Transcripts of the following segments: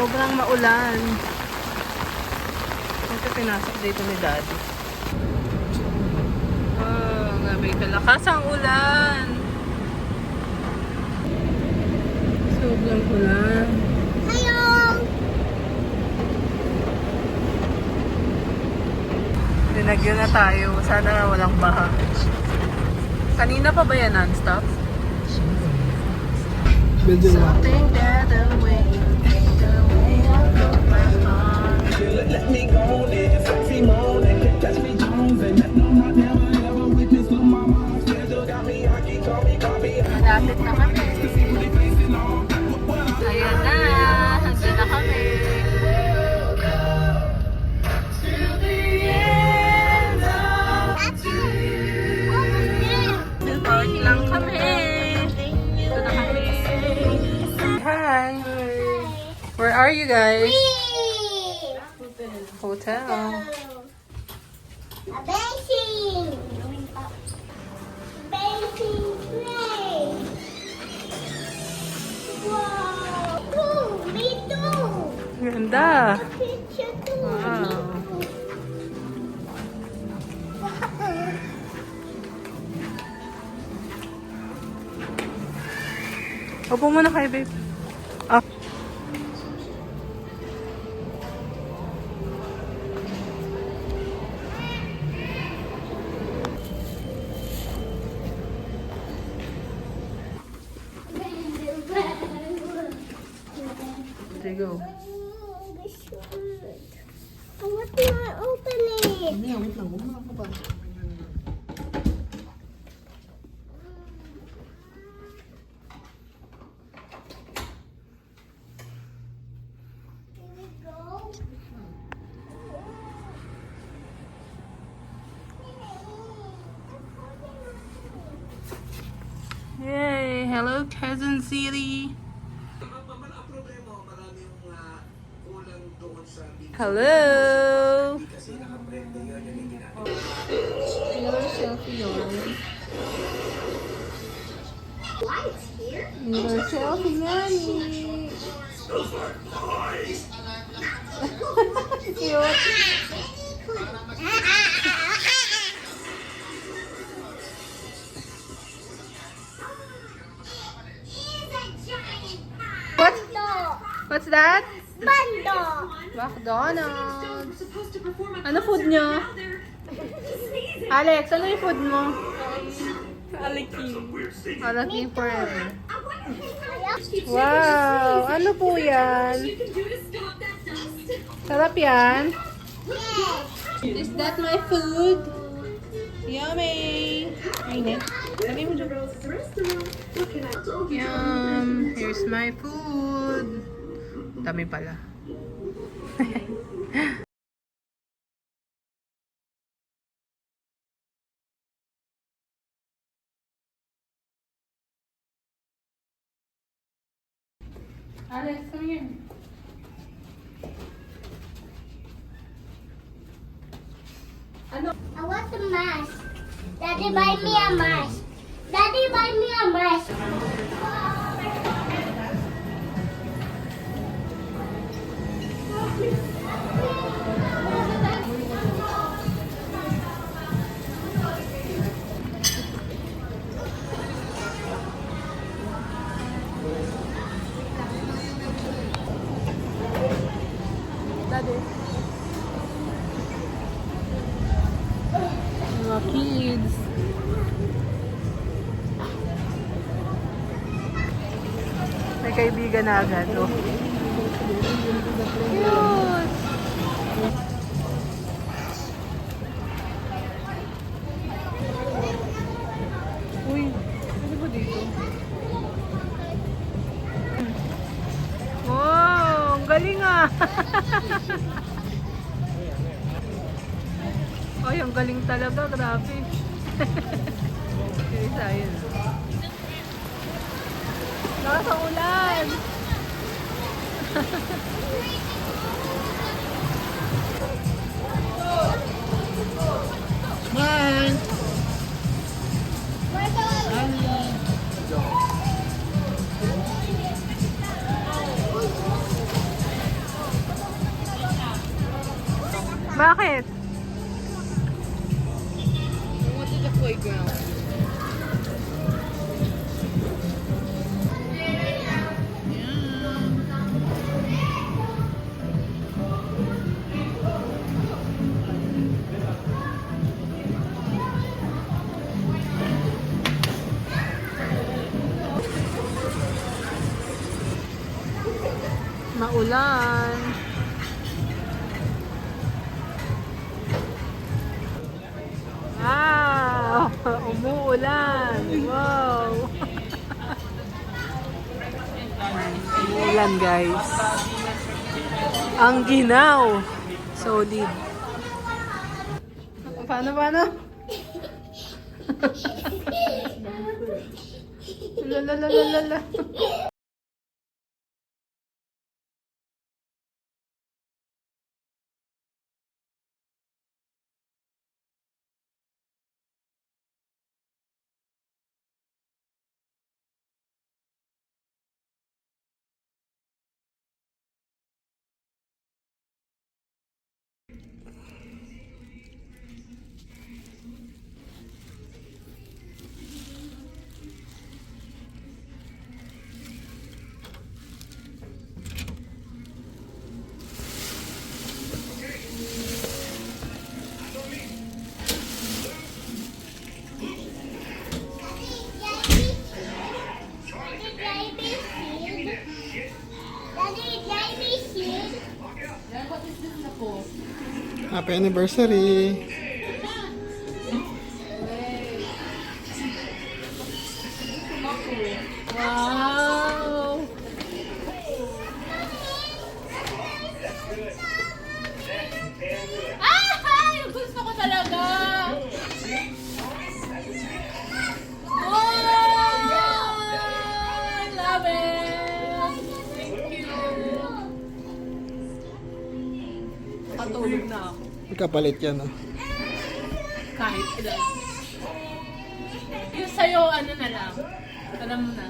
Sobrang maulan. Ito pinasok dito ni Daddy. Oh, grabe kalakas ang ulan. Sobrang ulan. Hello! Dinagyo na tayo. Sana walang baha. Kanina pa ba yan non-stop? Something that away. Let me go there, sexy morning, catch me jonesing. That no, I never ever witness little mama. Schedule got me, I keep call me. Malapit na kami. Ayan na. Hanggang na kami. Park lang kami. Ito na kami. Hi. Where are you guys? Hotel. A basin! Basin place! Wow! Ooh, me too! Ganda. Picture too! Wow. Upo muna kayo, babe. Ah. There you go. I want to open it. Here we go. Yay! Hello, Quezon City. Hello. Another selfie yun. Lights here. Another selfie nani. Cute. What? What's that? Bando. McDonald's. Ano food nyo? Alex, ano yung food mo? Alaki forever. Wow! Ano po yan? Sarap yan? Is that my food? Yummy! Ayun eh. Sabi mo dyan. Yum! Here's my food. Dami pala. Alex, come here. Ano? I want a mask. Daddy, buy me a mask. Daddy, buy me a mask. Daddy. Mga kids. May kaibigan na agad, oh. Cute! Uy, ano ba dito? Wow, ang galing ah! Ay, ang galing talaga, grabe. Okay, sayang. Lakas ang ulan! Smile! Bakit? We went to the playground. Maulan. Wow! Umuulan. Wow! Umuulan, guys. Ang ginaw. Solid. Paano? Lalalala. Happy anniversary! Wow! Ay! Gusto ko talaga! Oh! I love it! Thank you! Patulog na ako. Kapalit yan, oh. Kahit ilan. Yung sa'yo, ano na lang. Alam mo na.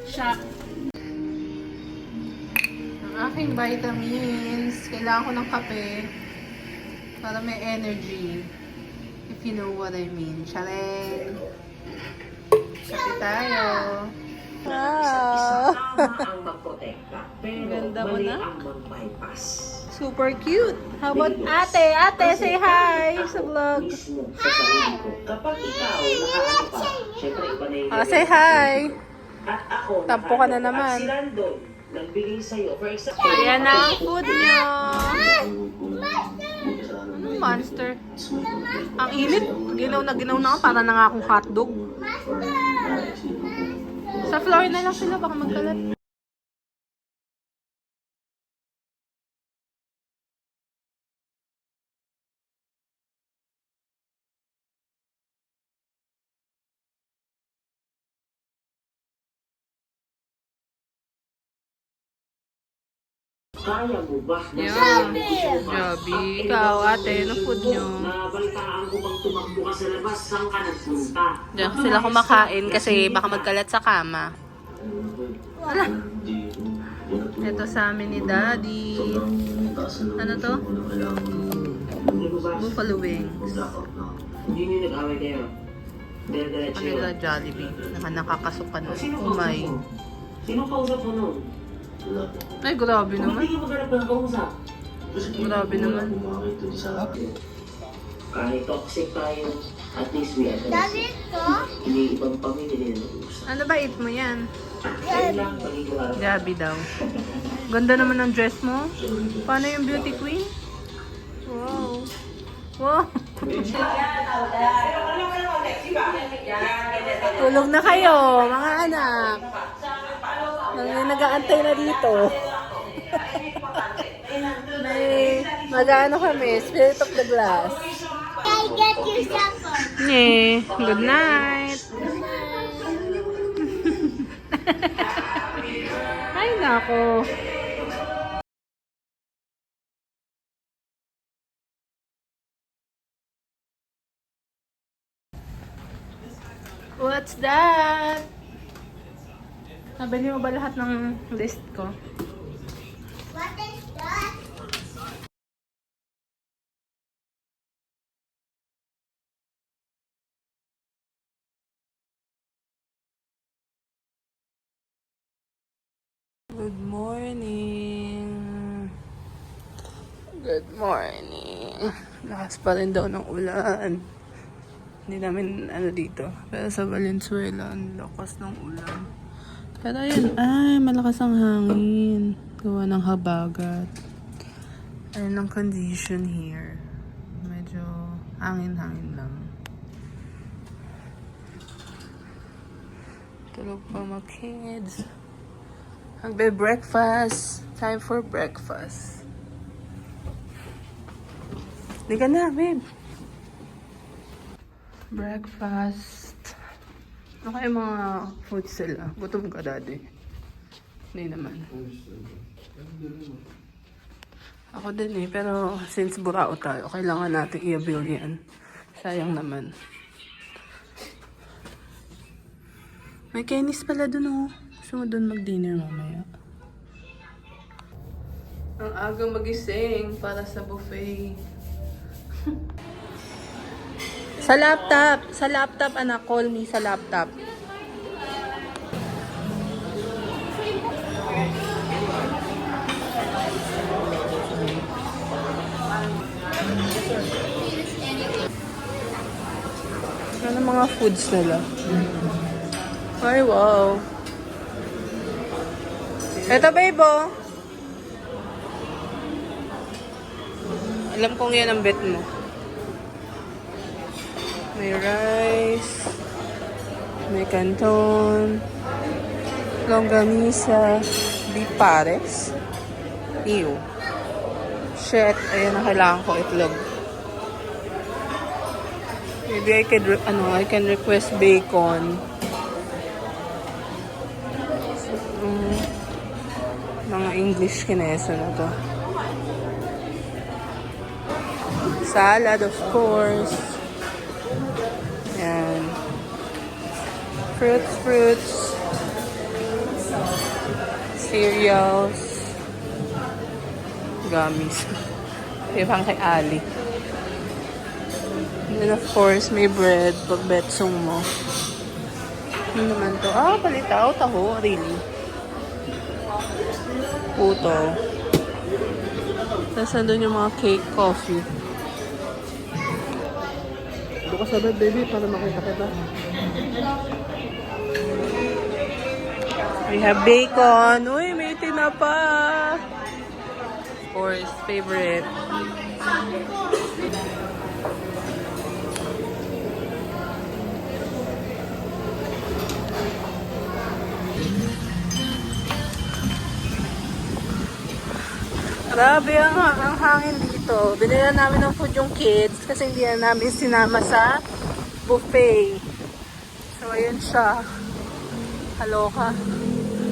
Shock. Ang aking vitamins. Kailangan ko ng kape para may energy. If you know what I mean. Charing! Kape tayo. Wow! ang magprotekta, pero Ganda mo mali na. ang mag-bypass. Super cute! How about ate? Ate, say hi sa vlog. Mismo sa sarili ko. Kapag ikaw nakaano pa, syempre iba na yung Say hi! At ako, Tampo ka na naman. At si Randon, nagbigay sa'yo. For example, Ayan na ang food nyo. Monster. Ang init. Ginaw na ako. Para na nga akong hotdog. Sa floor na lang sila. Baka magkalat. kaya mo ba? Yan. Joby. Ikaw, ate, ano food nyo? Nabalitaan ko bang tumakbo ka sa labas, saan ka nagpunta? Diyan sila kumakain kasi baka magkalat sa kama. Ito sa amin ni Daddy. Ano to? Buffalo wings. Hindi nyo nag-away kayo. Dire-diretso Kami yun. na Jollibee. Nakakasukan. Sino Umay. kausap mo? Sino kausap mo nun? Ay, grabe naman. Hindi ka maghanap ng kausap. Grabe naman. Kahit toxic tayo, at least we address Daddy it. ko? Hindi ibang pamilya din nag-uusap. Ano ba eat mo yan? Ayun lang, pagiging araw. Gabi daw. Ganda naman ng dress mo. Paano yung beauty queen? Wow. Wow. Tulog na kayo, mga anak. May nag-aantay na dito. May mag-ano kami, Spirit of the Glass. I get you supper. Yeah, good night. Ay, nako. What's that? Nabili mo ba lahat ng list ko? Good morning. Good morning. Lakas pa rin daw ng ulan. Hindi namin ano dito. Pero sa Valenzuela, ang lakas ng ulan. Pero ayun, ay, malakas ang hangin. Gawa ng habagat. Ayun ang condition here. Medyo hangin-hangin lang. Tulog pa mga kids. Magbe-breakfast. Time for breakfast. Hindi ka na, babe. Breakfast. Ano kayo mga food sila? Gutom ka, daddy? Hindi naman. Ako din eh, pero since burao tayo, kailangan natin i-avail yan. Sayang naman. May Kenny's pala dun oh. Gusto mo dun mag-dinner mamaya. Ang aga magising para sa buffet. Sa laptop anak, call me sa laptop. Ano mga foods nila? Ay, wow. Eto, babe, oh. Alam kong yan ang bet mo. May rice. May canton. Longganisa. Beef pares. Ew. Shit. Ayan ang kailangan ko, itlog. Maybe I can request bacon. Mga English kinesa na to. Salad, of course. Yan. Fruits. Cereals. Gummies. Pang kay Ali. And then of course, may bread. Pagbetsong mo. Ano naman to? Palitaw. Taho. Really. Puto. Tapos nandun yung mga cake, coffee. Doon ka sa bed, baby, para makita kita. We have bacon. Uy, may tinapa. Of course, favorite. Grabe ang hangin dito. Binila namin ng food yung kids kasi hindi na namin sinama sa buffet. So, ayun siya. Kaloka.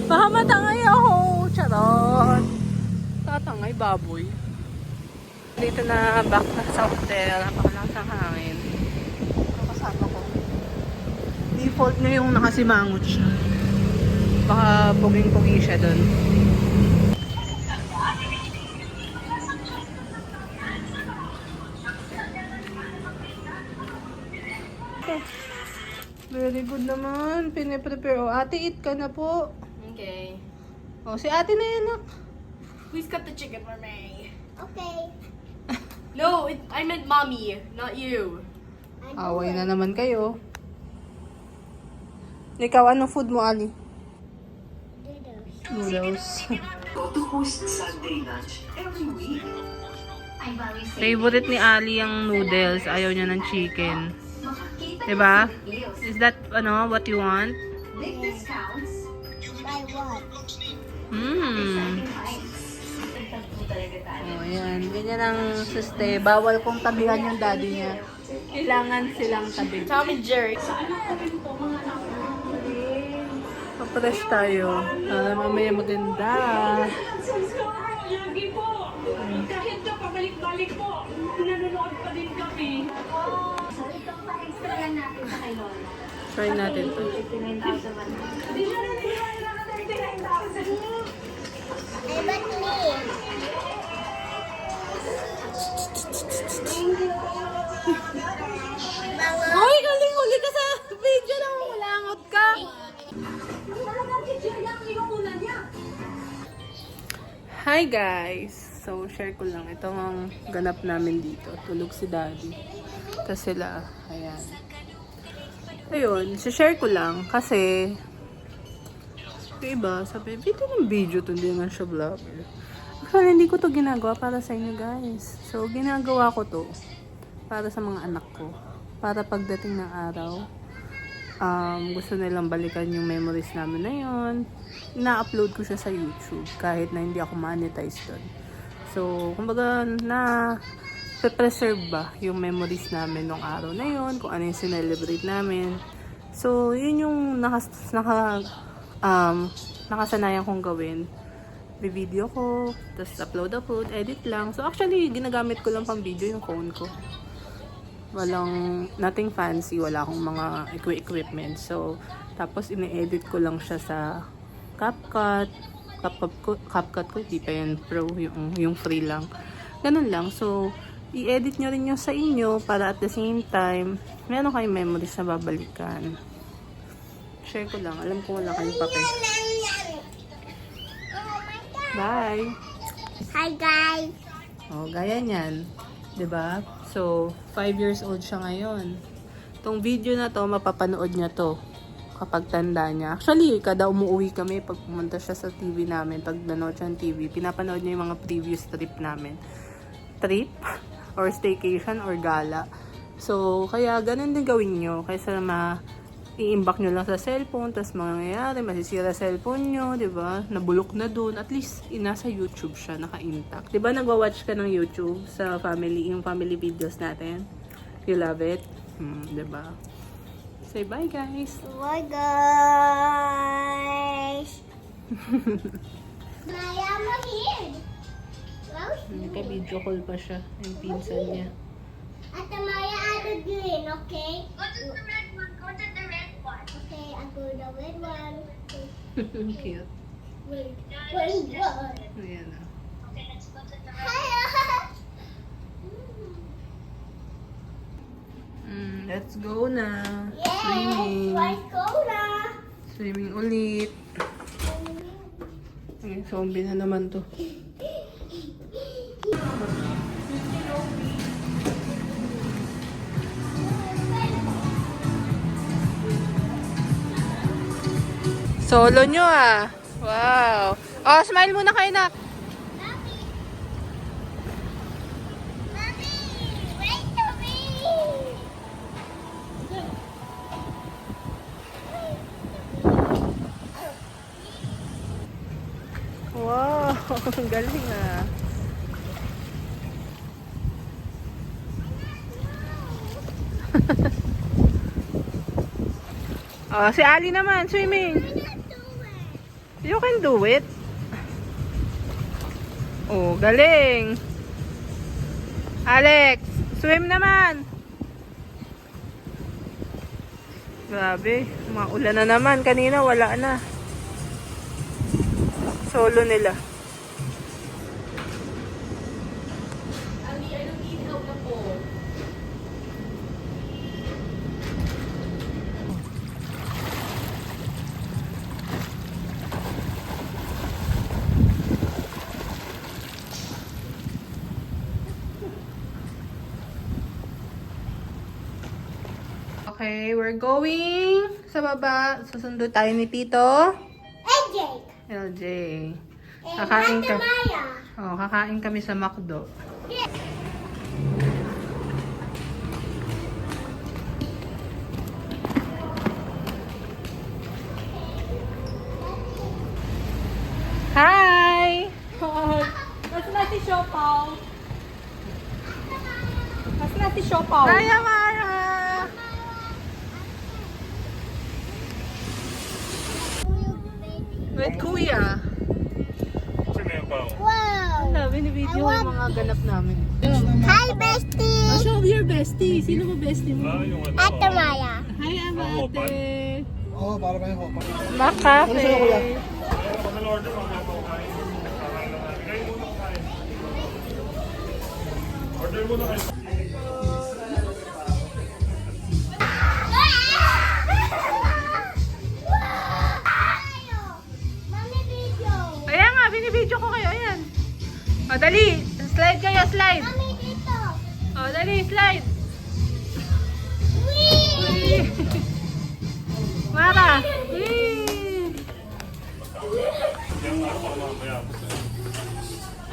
Baka matangay ako. Charot. Tatangay, baboy. Dito na back na sa hotel. Napakalakas ang hangin. Kasama ko. Default na yung nakasimangot siya. Baka puging-pugi siya dun. Very good naman. Piniprepare. O, ate, eat ka na po. Okay. O, si ate na yan, nak. Please cut the chicken for me. Okay. No, I meant mommy, not you. Away na naman kayo. Ikaw, anong food mo, Ali? Noodles. Go to host Sunday lunch every week. Favorite ni Ali ang noodles. Ayaw niya ng chicken. Diba? Is that, what you want? Big discounts. Buy what? Oh, yan. Ganyan ang suste. Bawal kong tabihan yung daddy niya. Kailangan silang tabi. Tom and Jerry. Papresh tayo. Para mamaya maganda. Lagi po. Kahit na pabalik-balik po, nanonood pa din kami. So, itong pa-extra lang natin sa kay Lola. Try natin to. 59,000 man. Hindi siya naniniwala na 39,000. Ay, ba't me? Hoy, galing uli ka sa video na ulangot ka. Hi guys! So, share ko lang. Ito ang ganap namin dito. Tulog si Daddy. Tapos sila, ayan. Ayun, share ko lang kasi yung iba, sabi, video to, hindi naman siya vlogger. Actually, hindi ko to ginagawa para sa inyo guys. So, ginagawa ko to para sa mga anak ko. Para pagdating ng araw, gusto nilang balikan yung memories namin na yun. Na-upload ko siya sa YouTube kahit na hindi ako monetize doon. So, kumbaga preserve ba yung memories namin nung araw na yun, kung ano yung sinelebrate namin. So, yun yung nakasanayan kong gawin. Video ko, tapos upload, edit lang. So, actually, ginagamit ko lang pang video yung phone ko. Nothing fancy, wala akong mga equipment. So, tapos ini-edit ko lang siya sa CapCut ko, di pa yan pro, yung free lang. Ganun lang. So, i-edit nyo rin yung sa inyo para at the same time, meron kayong memories na babalikan. Share ko lang. Alam ko wala kayong papel. Bye! Hi guys! Oh, gaya niyan. 'Di ba? So, 5 years old siya ngayon. Tong video na to, mapapanood niya to kapag tanda niya. Actually, kada umuwi kami, pag pumunta siya sa TV namin, pag nanood siya ng TV, pinapanood niya yung mga previous trip namin. Trip? Or staycation? Or gala? So, kaya ganun din gawin nyo. Kaysa i-imbak nyo lang sa cellphone, tapos mangyayari, masisira cellphone nyo, diba? Nabulok na dun. At least, nasa YouTube siya, naka-intact. Diba, nagwa-watch ka ng YouTube sa yung family videos natin? You love it? Diba? Say bye, guys! Bye guys! Maya, I'm here. Naka-video call pa siya, yung pinsan niya. At Maya, I'm the green, okay? Go to the red one. Go to the red one. Okay, I go the red one. Cute. Red one. Ayan na. Okay, let's go to the red. Hi! Let's go na. Yes! Swimming. Let's go na! Swimming ulit. Okay, zombie na naman to. Solo nyo ah. Wow. Oh, smile muna kayo, nak. Mommy, wait for me! Wow, ang galing ah. Oh, si Ali naman, swimming. You can do it. Oh, galing. Alex, swim naman. Grabe, maulan na naman. Kanina wala na. Solo nila. Okay, we're going sa baba. Susundo tayo ni Tito. LJ! LJ. And Kakain Ate ka. Maya. Oh, kakain kami sa McDo. Hi! Mas natin siopaw. Mas natin siopaw. Hi, Amara! With Kuya. Wow! Wala, binibideo ko yung mga ganap namin. Hi, bestie! Oh, show your bestie. Sino ba bestie mo? Ate Maya. Hi, Amate. Oo, para ba yung hopa? Makafe. Mami, video! Ayan nga, binibideo ko kayo. Ayan. O, dali! Slide kayo, slide! Mami, dito. O, dali, slide! Whee! Mara! Whee!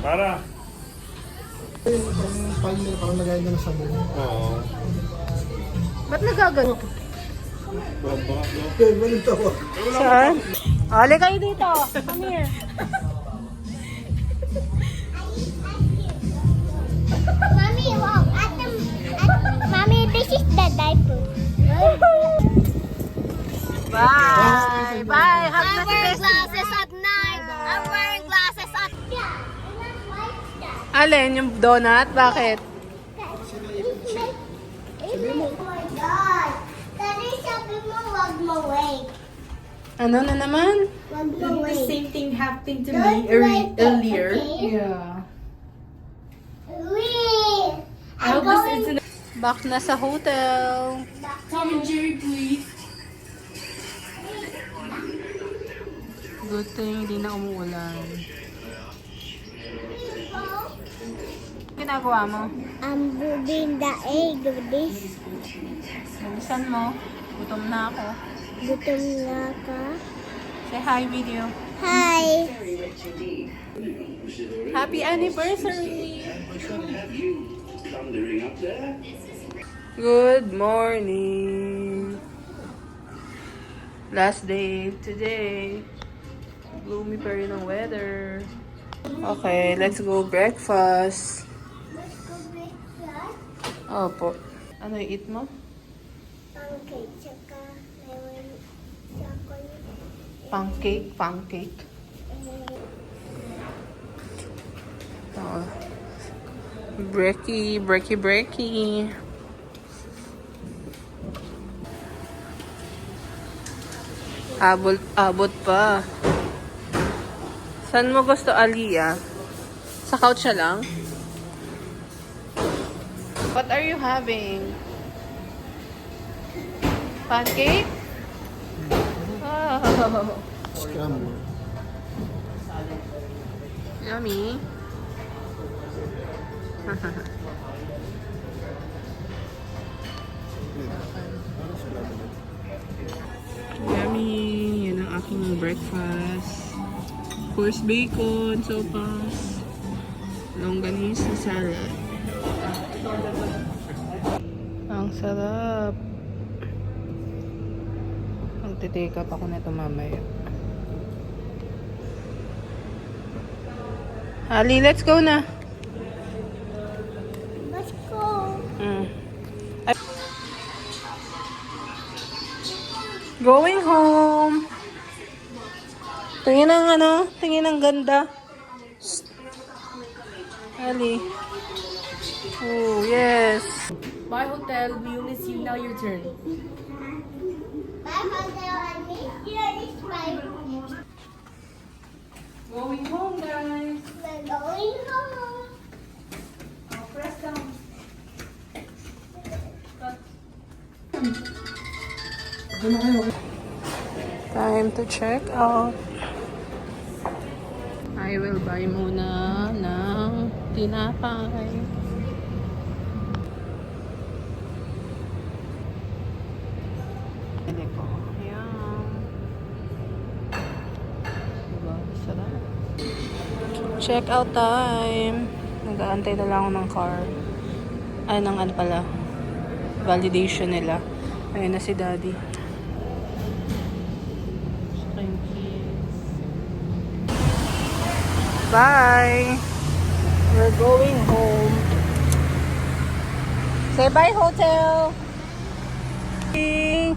Para. Yung pal nila parang nagaya na sa buhay. Oo. Ba't nagagano? Okay, walang tawa. Saan? Ali kayo dito. Come here. Mommy, wow. Mommy, this is the diaper. Bye! Bye! Hug na I'm si wearing Bessie. glasses at night. I'm wearing glasses at Alin, yung donut? Bakit? Oh my God. Daddy, sabi mo, wag mo wait. Ano na naman? Wag mo wait. thing happened to Don't wait, earlier. okay? Yeah. Wait. I I'm hope this going isn't Back na sa hotel. Tom and Jerry, please. Good thing hindi na umuulan. Ginagawa mo? I'm moving the egg of this. Bilisan mo. Gutom na ako. Gutom na ka. Say hi video. Hi. Happy anniversary! Good morning! Last day today. Gloomy pa rin ang weather. Okay, let's go breakfast. Opo. Ano i-eat mo? Pancake, tsaka lemon, chocolate. Pancake? Pancake? Oh. Breaky. Abot pa. Saan mo gusto, Aliyah? Sa couch na lang? What are you having? Pancake? Oh. Scramble. Yummy. Yummy. Yan ang aking breakfast. Of course, bacon, sopas, longganisa salad. Ang sarap. Magte-take up ako nito mamaya. Ali, let's go na. Let's go. Going home. Tingin ang tingin ang ganda. Shh. Ali. Oh, yes. Bye, hotel. We will miss you. Now your turn. Bye, hotel. I miss you. This is my room. Going home, guys. We're going home. Oh, press down. Time to check out. I will buy muna ng tinapay. Pili ko. Ayan. Diba? Sarap. Check out time. Nag-aantay na lang ako ng car. Ay, ng ano pala. Validation nila. Ayun na si Daddy. Bye! We're going home. Say bye, hotel! Hindi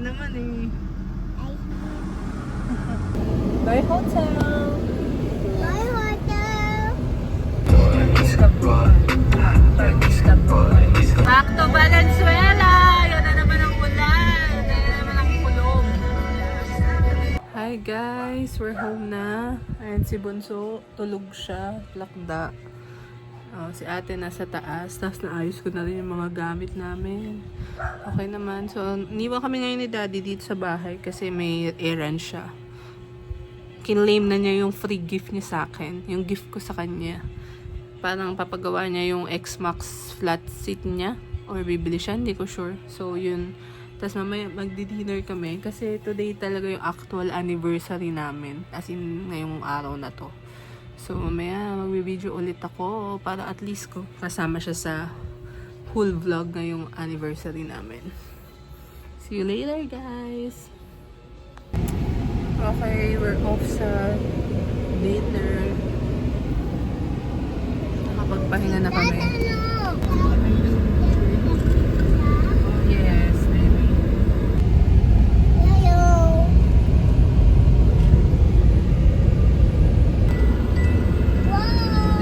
naman eh. Bye, hotel! Bye, hotel. Back to Valenzuela! Yun na naman ang ulan. Yun na naman ang kulong. Hi guys! We're home na. Ayan si Bunso. Tulog siya. Lakda. Oh, si ate nasa taas. Tapos naayos ko na rin yung mga gamit namin. Okay naman. So, iniwan kami ngayon ni Daddy dito sa bahay kasi may errand siya. kinlaim na niya yung free gift niya sa akin. Yung gift ko sa kanya. Parang papagawa niya yung X-Max flat seat niya. Or bibili siya, hindi ko sure. So, yun. Tapos mamaya magdi-dinner kami. Kasi today talaga yung actual anniversary namin. As in, ngayong araw na to. So, mamaya magbi-video ulit ako. Para at least ko kasama siya sa whole vlog ngayong anniversary namin. See you later, guys! Okay, we're off sa dinner. Nakapagpahinga na kami. Yes, baby.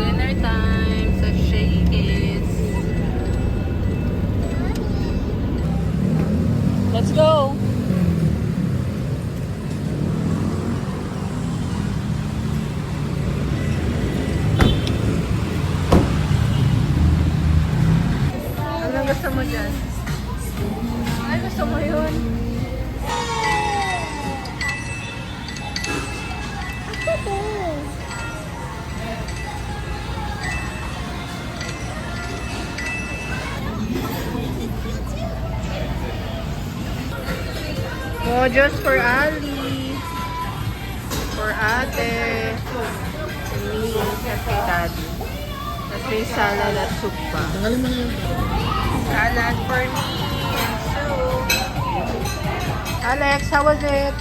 Dinner time sa Shakey's. Let's go! Anong gusto mo dyan? Ay, gusto mo yun? Oh, just for Ali. For ate. And me, at kay daddy. Tapos may salad at soup pa. Tanggalin mo na yun. Salad for me and soup. Alex, how was it?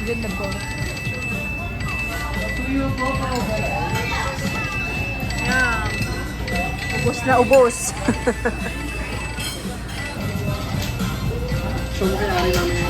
Ganda po. Yeah. Ubos na ubos. Show mo kay Ari namin.